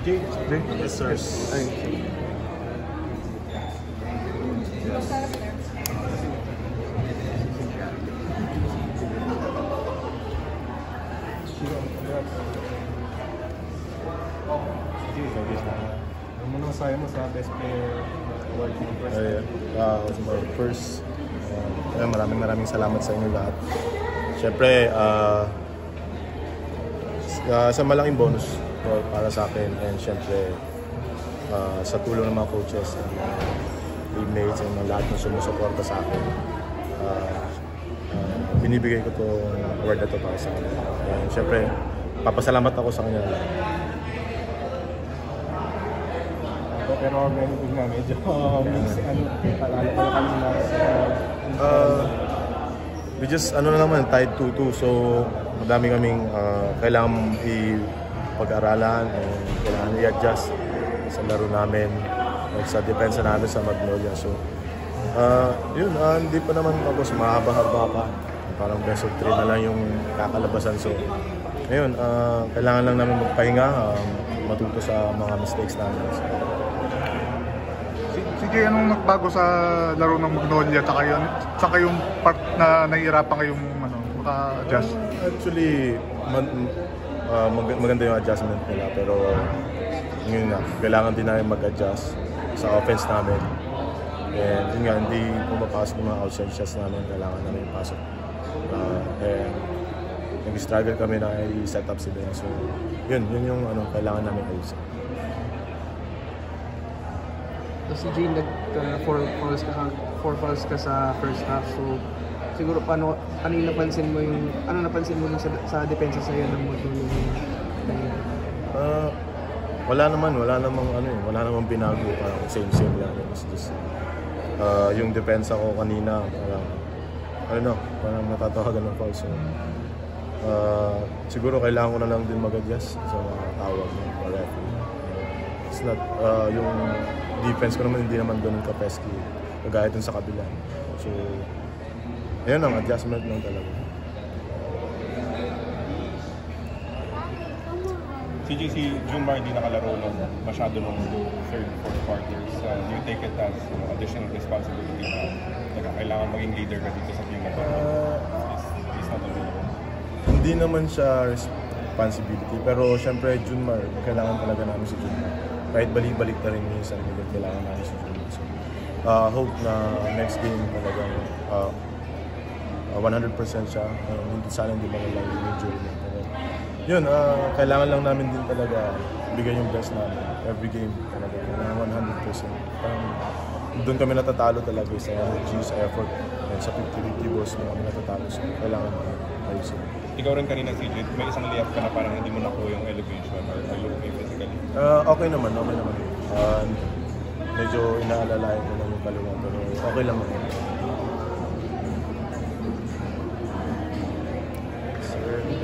Jay? Yes, sir. Ay. Ano mo nang sayo mo sa best player award mo first? Maraming salamat sa inyo lahat. Siyempre, sa malaking bonus para sa akin, and siyempre sa tulong ng mga coaches and teammates and mga lahat na sumusuporta sa akin, binibigay ko itong award na ito para sa akin. And siyempre, papasalamat ako sa kanya. Pero medyo mix, palalo ko kanina. We just, tied 2-2. So, madami kaming kailangan ipag-aralan and kailangan i-adjust sa laro namin, sa depensa namin sa Magnolia. So, hindi pa naman tapos, mahaba-haba pa. Parang best of 3 na lang yung kakalabasan. So, ngayon, kailangan lang namin magpahinga, matuto sa mga mistakes namin. So, Sige, anong nagbago sa laro ng Magnolia tsaka yung part na nahihirapan kayong maka-adjust? Actually, maganda yung adjustment nila, pero yun nga, kailangan din namin mag-adjust sa offense namin. And yun nga, hindi pumapasok yung mga outside shots namin, kailangan namin ipasok. And nag-struggle kami na i-set up sila. So yun yung kailangan namin ayusin. Si Jane, four fouls ka sa first half. So, siguro napansin mo sa depensa sa'yo ng Magnolia? Wala namang binago, parang same lang. It's just, yung depensa ko kanina, parang natatawagan ng foul. So, siguro kailangan ko na lang din mag-adjust sa mga tawag ng referee. It's not, yung defense ko naman hindi naman ganun ka-pesky kagaya dun sa kabila. So, ayun ang adjustment lang talaga. Si Junmar hindi nakalaro masyado ng third, fourth quarters. Do you take it as additional responsibility na kailangan maging leader ka dito sa team na is not available? Hindi naman siya responsibility, pero syempre Junmar, kailangan talaga namin si Junmar. Kahit balik-balik na rin minsan, kailangan namin si Junmar. So, hope na next game talagang 100% siya. Sana hindi magalaw yung injury niya. Yun, kailangan lang namin din talaga bigyan yung best namin. Every game talaga, 100%. Doon kami natatalo talaga sa energy, sa effort, and sa 50-50 balls na kami natatalo. So, kailangan ayusin. Ikaw rin kanina, CJ, may isang layup ka na parang hindi mo nakuha yung elevation or are you okay physically? Okay naman. Medyo inaalalayan ko lang yung kalungan, pero okay lang naman.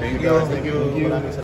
Thank you.